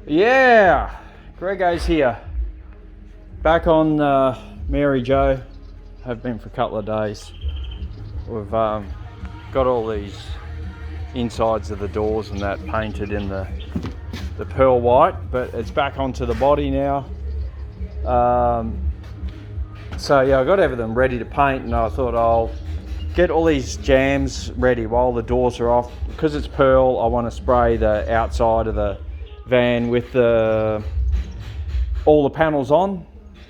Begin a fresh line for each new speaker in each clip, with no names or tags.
Yeah, Grego's here. Back on Mary Jo. Have been for a couple of days. We've got all these insides of the doors and that painted in the pearl white, but it's back onto the body now. So yeah, I got everything ready to paint, and I thought I'll get all these jams ready while the doors are off. Because it's pearl, I want to spray the outside of the van with all the panels on,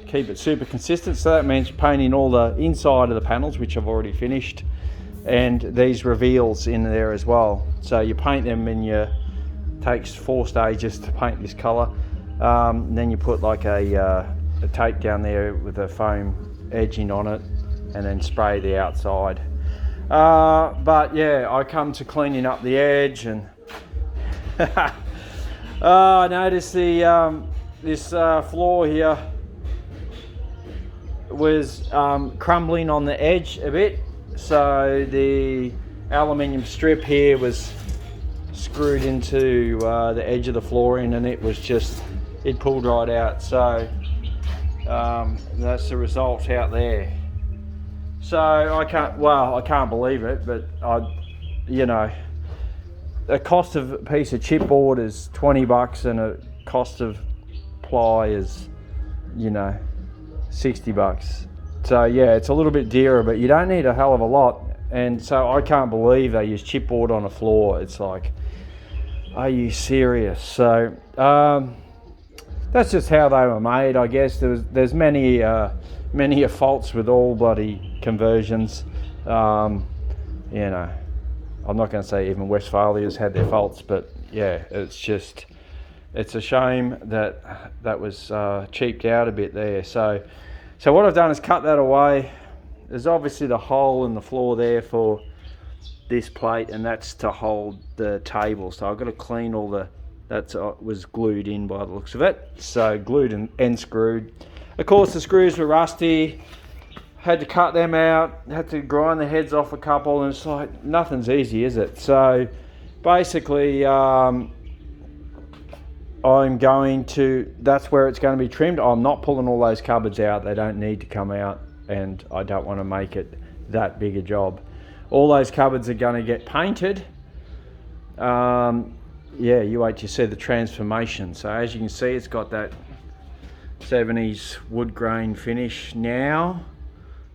keep it super consistent. So that means painting all the inside of the panels, which I've already finished, and these reveals in there as well. So you paint them, and takes 4 stages to paint this colour. Then you put like a tape down there with a foam edging on it, and then spray the outside. But yeah, I come to cleaning up the edge, and I noticed this floor here was crumbling on the edge a bit. So the aluminium strip here was screwed into the edge of the flooring, and it pulled right out. So that's the result out there. So I can't believe it, but the cost of a piece of chipboard is $20, and a cost of ply is, $60. So yeah, it's a little bit dearer, but you don't need a hell of a lot. And so I can't believe they use chipboard on a floor. It's like, are you serious? So that's just how they were made, I guess. There's many faults with all bloody conversions. I'm not going to say even Westphalia's had their faults, but yeah, it's a shame that was cheaped out a bit there. So what I've done is cut that away. There's obviously the hole in the floor there for this plate, and that's to hold the table. So I've got to clean all that was glued in by the looks of it. So glued and screwed. Of course, the screws were rusty. Had to cut them out. Had to grind the heads off a couple, and it's like, nothing's easy, is it? So basically, that's where it's going to be trimmed. I'm not pulling all those cupboards out. They don't need to come out, and I don't want to make it that big a job. All those cupboards are going to get painted. Yeah, you wait till you see the transformation. So as you can see, it's got that 70s wood grain finish now,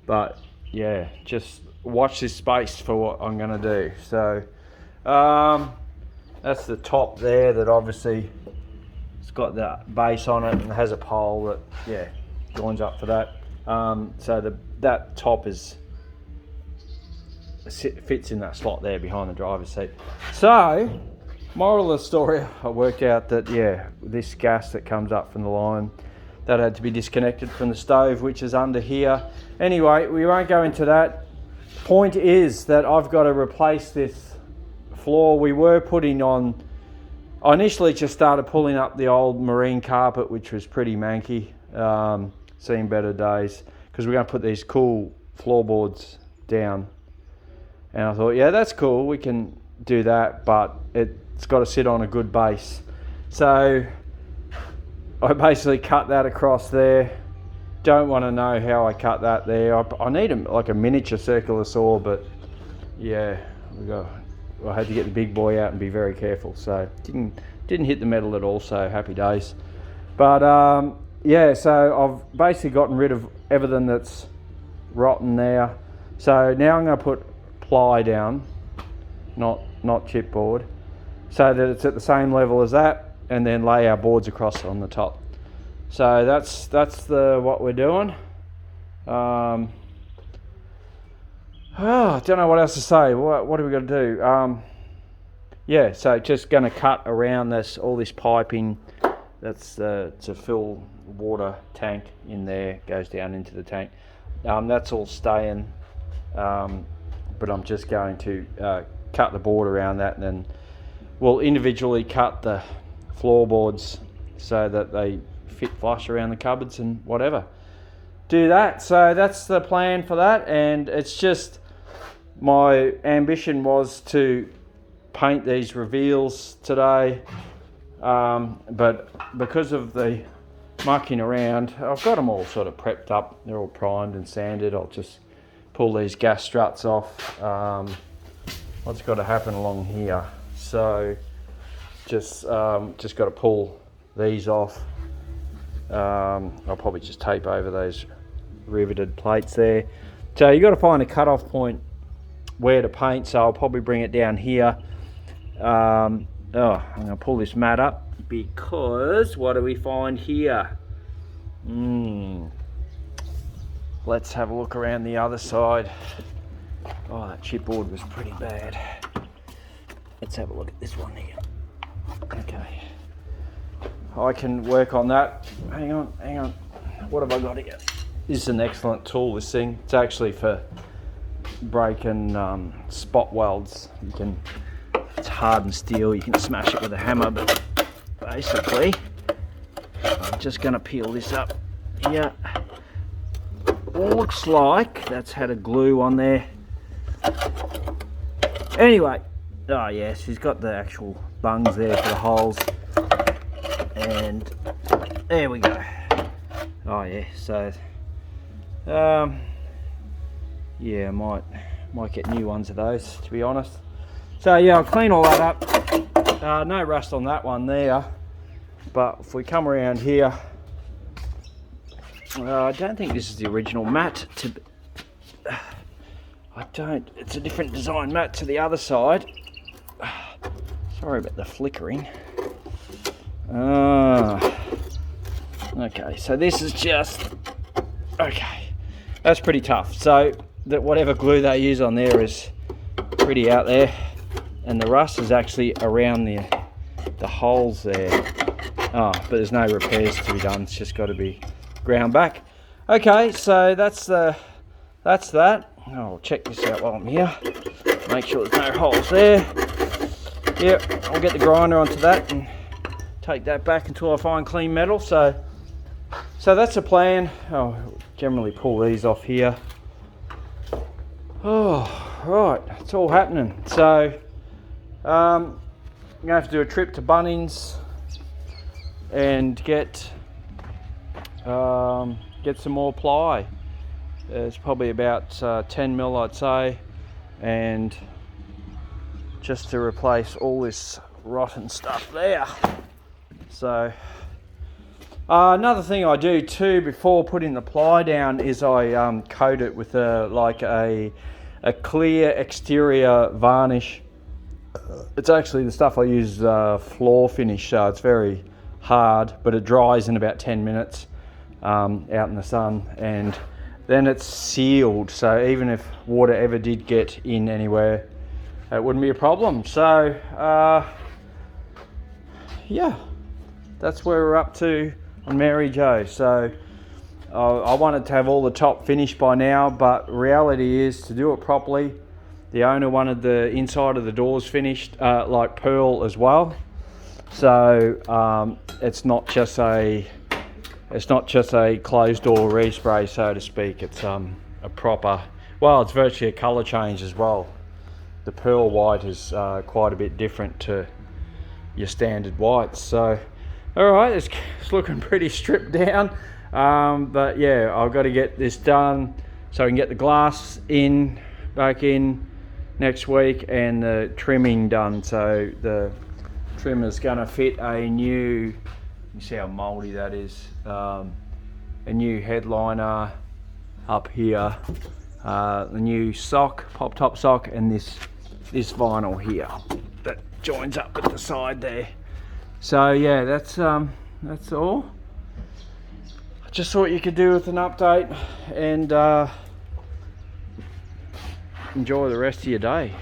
but yeah, just watch this space for what I'm going to do. So that's the top there, that obviously it's got that base on it and has a pole that joins up for that. So that top fits in that slot there behind the driver's seat. So moral of the story, I worked out that this gas that comes up from the line, that had to be disconnected from the stove, which is under here. Anyway, we won't go into that. Point is that I've got to replace this floor. We were putting on, I initially just started pulling up the old marine carpet, which was pretty manky, seen better days, because we're going to put these cool floorboards down. And I thought, yeah, that's cool, we can do that, but it's got to sit on a good base. So I basically cut that across there. Don't want to know how I cut that there. I need a miniature circular saw, but yeah, I had to get the big boy out and be very careful. So didn't hit the metal at all. So happy days. But so I've basically gotten rid of everything that's rotten there. So now I'm going to put ply down, not chipboard, so that it's at the same level as that, and then lay our boards across on the top. So that's what we're doing. I don't know what else to say. What are we going to do? So just going to cut around all this piping. That's to fill the water tank in there, goes down into the tank. That's all staying, but I'm just going to cut the board around that, and then we'll individually cut the floorboards so that they fit flush around the cupboards and whatever. Do that. So that's the plan for that, and it's just, my ambition was to paint these reveals today. but because of the mucking around, I've got them all sort of prepped up. They're all primed and sanded. I'll just pull these gas struts off. What's got to happen along here? So just got to pull these off. I'll probably just tape over those riveted plates there. So you got to find a cut-off point where to paint. So I'll probably bring it down here. I'm going to pull this mat up because what do we find here? Let's have a look around the other side. Oh, that chipboard was pretty bad. Let's have a look at this one here. Okay, I can work on that. Hang on. What have I got here? This is an excellent tool, this thing. It's actually for breaking spot welds. It's hardened steel, you can smash it with a hammer, but basically, I'm just gonna peel this up here. Looks like that's had a glue on there. Anyway, oh yes, he's got the actual bungs there for the holes. And there we go. Oh yeah, so yeah, might get new ones of those, to be honest. So yeah, I'll clean all that up. No rust on that one there, but if we come around here, I don't think this is the original mat. It's a different design mat to the other side. Sorry about the flickering. Okay, so this is just, okay, that's pretty tough. So that whatever glue they use on there is pretty out there, and the rust is actually around the holes there. But there's no repairs to be done. It's just got to be ground back. Okay, so that's that. I'll check this out while I'm here. Make sure there's no holes there. Yep, I'll get the grinder onto that and take that back until I find clean metal. So that's the plan. I'll generally pull these off here. Oh, right, it's all happening. So I'm gonna have to do a trip to Bunnings and get some more ply. It's probably about 10 mil, I'd say, and just to replace all this rotten stuff there. So another thing I do too before putting the ply down is I coat it with a clear exterior varnish. It's actually the stuff I use floor finish, so it's very hard, but it dries in about 10 minutes out in the sun, and then it's sealed, so even if water ever did get in anywhere, it wouldn't be a problem. So yeah, that's where we're up to on Mary Jo. So I wanted to have all the top finished by now, but reality is, to do it properly, the owner wanted the inside of the doors finished like pearl as well. So it's not just a closed door respray, so to speak. It's a proper, well, it's virtually a colour change as well. The pearl white is quite a bit different to your standard whites. So all right, it's looking pretty stripped down, but yeah, I've got to get this done so I can get the glass back in next week and the trimming done. So the trim is going to fit a new, you see how mouldy that is, a new headliner up here, the new sock, pop top sock, and this vinyl here that joins up at the side there. So yeah, that's all. I just thought you could do with an update and enjoy the rest of your day.